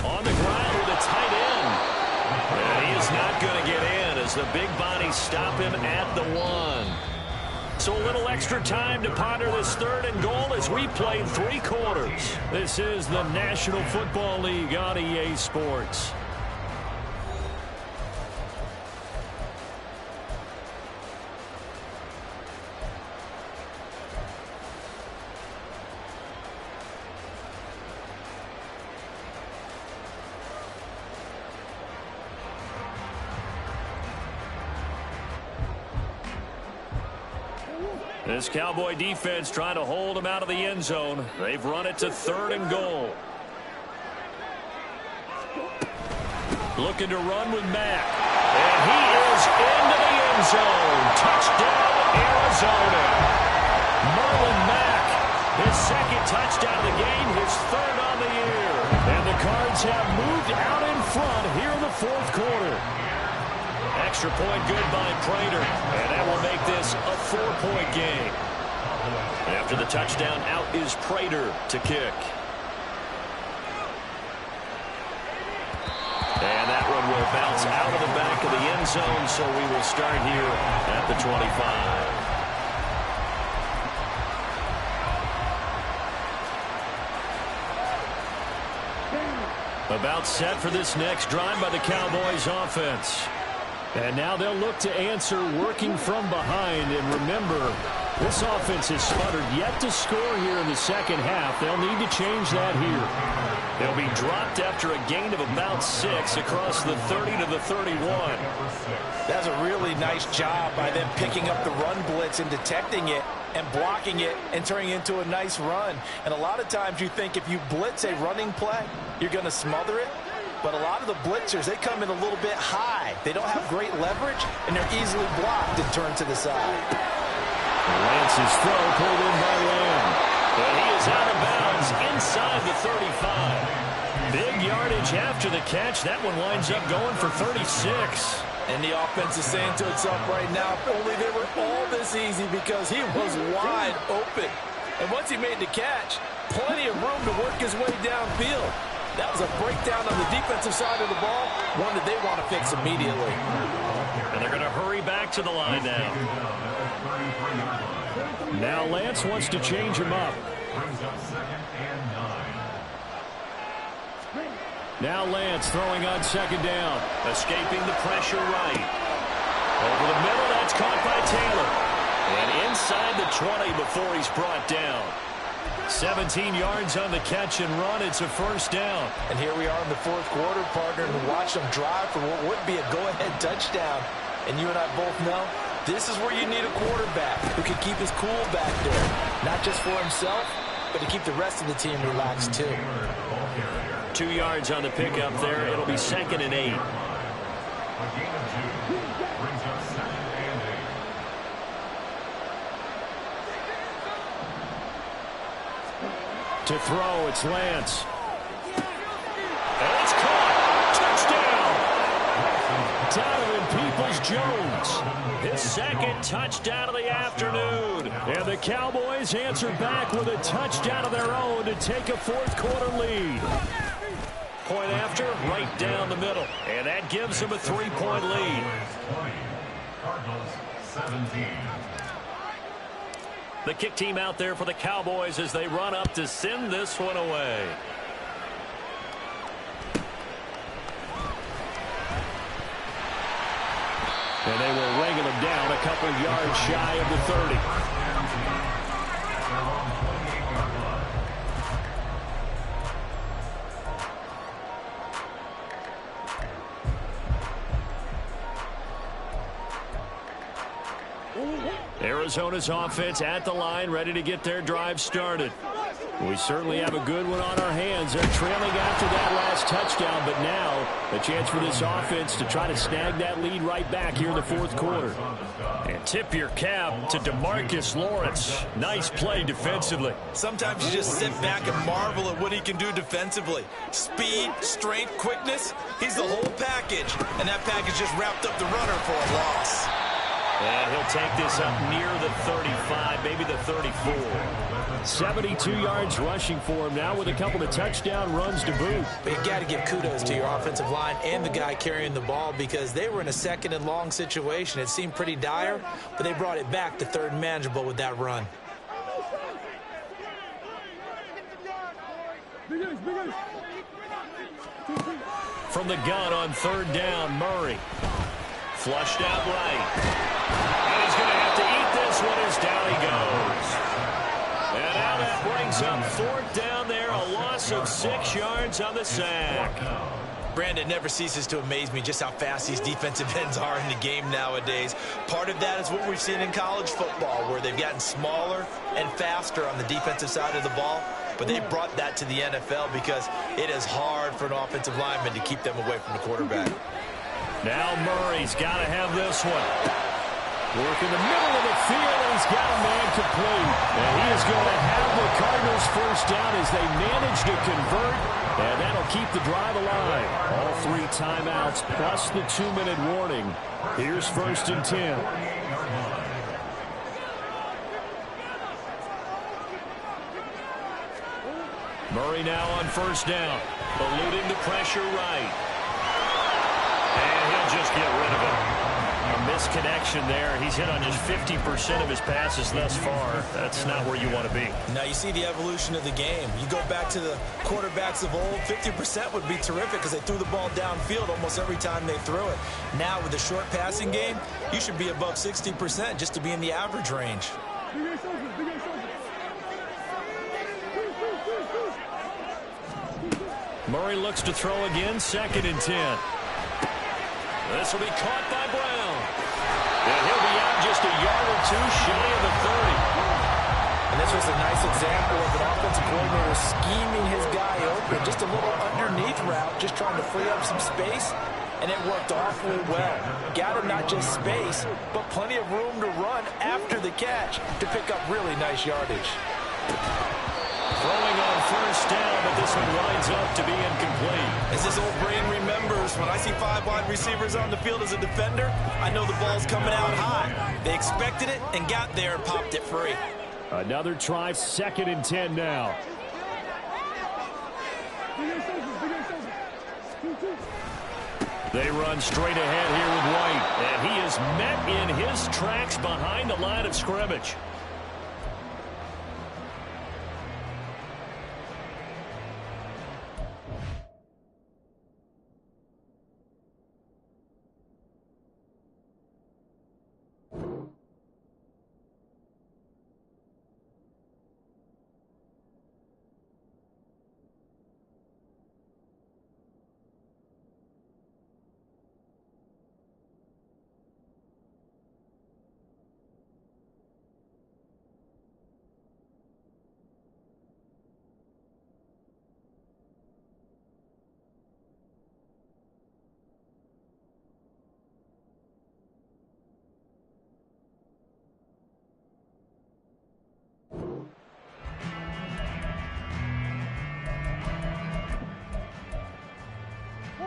On the ground with a tight end. And he is not going to get in as the big bodies stop him at the 1. So a little extra time to ponder this 3rd and goal as we played 3 quarters. This is the National Football League on EA Sports. This Cowboy defense trying to hold him out of the end zone. They've run it to 3rd and goal. Looking to run with Mack. And he is into the end zone. Touchdown, Arizona. Marlon Mack, his 2nd touchdown of the game, his 3rd on the year. And the Cards have moved out in front here in the 4th quarter. Extra point good by Prater, and that will make this a 4-point game. After the touchdown, out is Prater to kick. And that one will bounce out of the back of the end zone, so we will start here at the 25. About set for this next drive by the Cowboys offense. And now they'll look to answer working from behind. And remember, this offense has sputtered yet to score here in the 2nd half. They'll need to change that here. They'll be dropped after a gain of about 6 across the 30 to the 31. That's a really nice job by them picking up the run blitz and detecting it and blocking it and turning it into a nice run. And a lot of times you think if you blitz a running play, you're going to smother it. But a lot of the blitzers, they come in a little bit high. They don't have great leverage, and they're easily blocked and turned to the side. Lance's throw pulled in by Lamb. But he is out of bounds inside the 35. Big yardage after the catch. That one winds up going for 36. And the offense is saying to itself right now, if only they were all this easy, because he was wide open. And once he made the catch, plenty of room to work his way downfield. That was a breakdown on the defensive side of the ball, one that they want to fix immediately. And they're going to hurry back to the line now. Now Lance wants to change him up. Now Lance throwing on 2nd down. Escaping the pressure right. Over the middle, that's caught by Taylor. And inside the 20 before he's brought down. 17 yards on the catch and run. It's a 1st down. And here we are in the 4th quarter, partner, and watch them drive for what would be a go-ahead touchdown. And you and I both know this is where you need a quarterback who can keep his cool back there. Not just for himself, but to keep the rest of the team relaxed too. 2 yards on the pickup there. It'll be 2nd and 8. To throw, it's Lance. And it's caught. Touchdown. Donovan Peoples-Jones. His 2nd touchdown of the afternoon. And the Cowboys answer back with a touchdown of their own to take a 4th quarter lead. Point after, right down the middle. And that gives them a 3-point lead. 17. The kick team out there for the Cowboys as they run up to send this one away. And they will wrangle him down a couple yards shy of the 30. Arizona's offense at the line, ready to get their drive started. We certainly have a good one on our hands. They're trailing after that last touchdown, but now a chance for this offense to try to snag that lead right back here in the fourth quarter. And tip your cap to DeMarcus Lawrence. Nice play defensively. Sometimes you just sit back and marvel at what he can do defensively. Speed, strength, quickness, he's the whole package. And that package just wrapped up the runner for a loss. And he'll take this up near the 35, maybe the 34. 72 yards rushing for him now with a couple of touchdown runs to boot. But you got to give kudos to your offensive line and the guy carrying the ball because they were in a second and long situation. It seemed pretty dire, but they brought it back to third and manageable with that run. From the gun on third down, Murray. Flushed out right. And he's going to have to eat this one as down he goes. And now that brings up fourth down there, a loss of 6 yards on the sack. Brandon, never ceases to amaze me just how fast these defensive ends are in the game nowadays. Part of that is what we've seen in college football, where they've gotten smaller and faster on the defensive side of the ball. But they brought that to the NFL because it is hard for an offensive lineman to keep them away from the quarterback. Now Murray's got to have this one. Work in the middle of the field, and he's got a man complete. And he is going to have the Cardinals first down as they manage to convert, and that'll keep the drive alive. All 3 timeouts plus the 2-minute warning. Here's first and 10. Murray now on first down, eluding the pressure right. And he'll just get rid of it. A misconnection there. He's hit on just 50% of his passes thus far. That's not where you want to be. Now you see the evolution of the game. You go back to the quarterbacks of old, 50% would be terrific because they threw the ball downfield almost every time they threw it. Now with the short passing game, you should be above 60% just to be in the average range. Murray looks to throw again, second and 10. This will be caught by Brown. And he'll be out just a yard or 2 shy of the 30. And this was a nice example of an offensive coordinator scheming his guy open. Just a little underneath route, just trying to free up some space. And it worked awfully well. Got him not just space, but plenty of room to run after the catch to pick up really nice yardage. Throwing on first down, but this one winds up to be incomplete. As this old brain remembers, when I see 5 wide receivers on the field as a defender, I know the ball's coming out high. They expected it and got there and popped it free. Another try, second and 10 now. They run straight ahead here with White, and he is met in his tracks behind the line of scrimmage.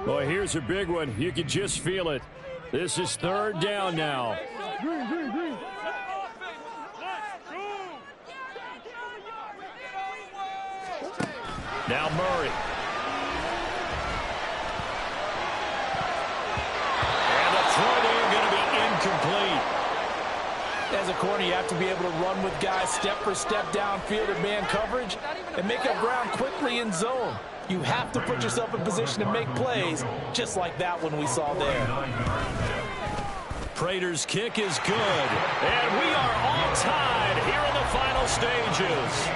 Boy, here's a big one. You can just feel it. This is third down now. Now Murray. And the throw there going to be incomplete. As a corner, you have to be able to run with guys step for step downfield in man coverage and make up ground quickly in zone. You have to put yourself in position to make plays, just like that one we saw there. Prater's kick is good. And we are all tied here in the final stages.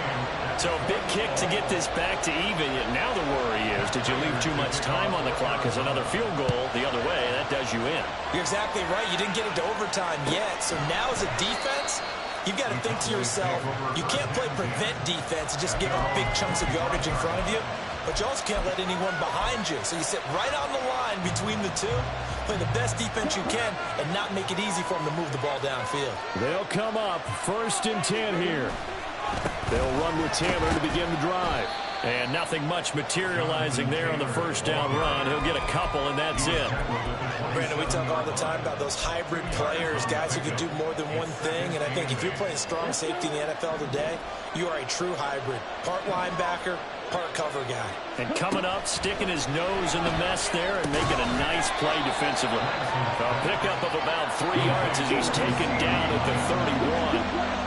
So a big kick to get this back to even. Now the worry is, did you leave too much time on the clock? Because another field goal the other way, that does you in. You're exactly right. You didn't get into overtime yet. So now as a defense, you've got to think to yourself, you can't play prevent defense and just give up big chunks of yardage in front of you. But you also can't let anyone behind you. So you sit right on the line between the two, play the best defense you can, and not make it easy for them to move the ball downfield. They'll come up 1st and 10 here. They'll run with Taylor to begin the drive. And nothing much materializing there on the first down run. He'll get a couple, and that's it. Brandon, we talk all the time about those hybrid players, guys who can do more than one thing. And I think if you're playing strong safety in the NFL today, you are a true hybrid. Part linebacker, part cover guy. And coming up, sticking his nose in the mess there and making a nice play defensively. A pickup of about 3 yards as he's taken down at the 31.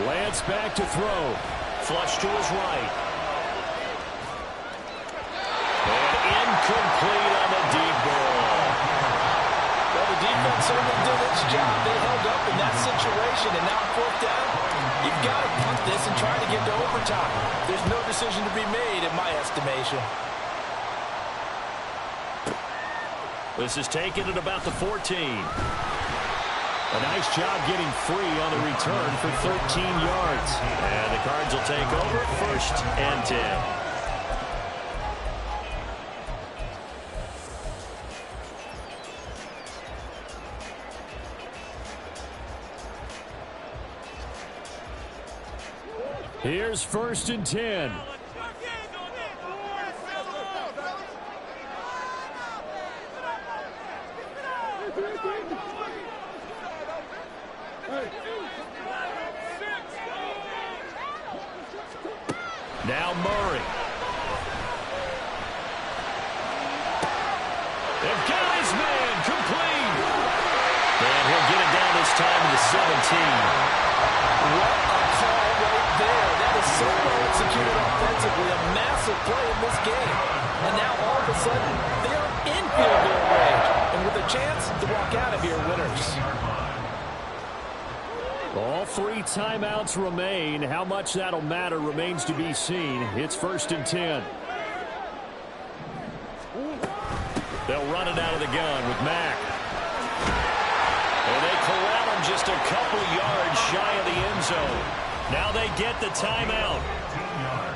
Lance back to throw. Flush to his right. And incomplete on the deep ball. Well, the defense certainly did its job. They held up in that situation, and now 4th down, you've got to punt this and try to get to overtime. There's no decision to be made in my estimation. This is taken at about the 14. A nice job getting free on the return for 13 yards. And the Cards will take over 1st and 10. Here's 1st and 10. Now Murray. They've got his man complete. And he'll get it down this time to the 17. What a call right there. That is so well executed offensively. A massive play in this game. And now all of a sudden, they are in field goal range. And with a chance to walk out of here winners. All 3 timeouts remain. How much that'll matter remains to be seen. It's 1st and 10. They'll run it out of the gun with Mack. And they corral him just a couple yards shy of the end zone. Now they get the timeout.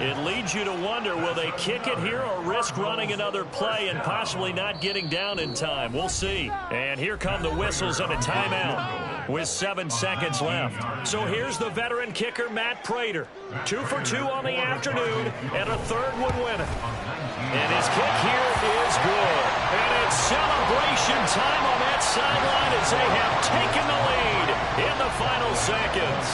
It leads you to wonder, will they kick it here or risk running another play and possibly not getting down in time? We'll see. And here come the whistles and a timeout with 7 seconds left. So here's the veteran kicker, Matt Prater. 2 for 2 on the afternoon, and a 3rd would win it. And his kick here is good. And it's celebration time on that sideline as they have taken the lead in the final seconds.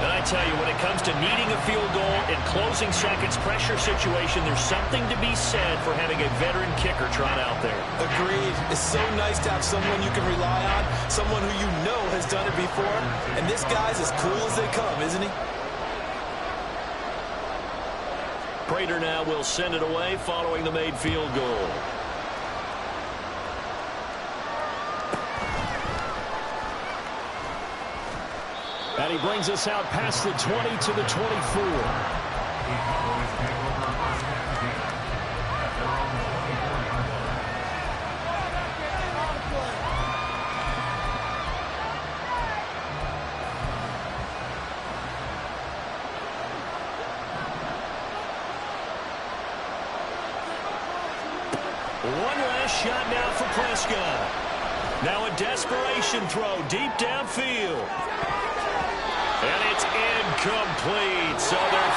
And I tell you, when it comes to needing a field goal in closing seconds pressure situation, there's something to be said for having a veteran kicker trot out there. Agreed. It's so nice to have someone you can rely on, someone who you know has done it before. And this guy's as cool as they come, isn't he? Prater now will send it away following the made field goal. And he brings us out past the 20 to the 24. One last shot now for Prescott. Now a desperation throw deep downfield. And it's incomplete. So they're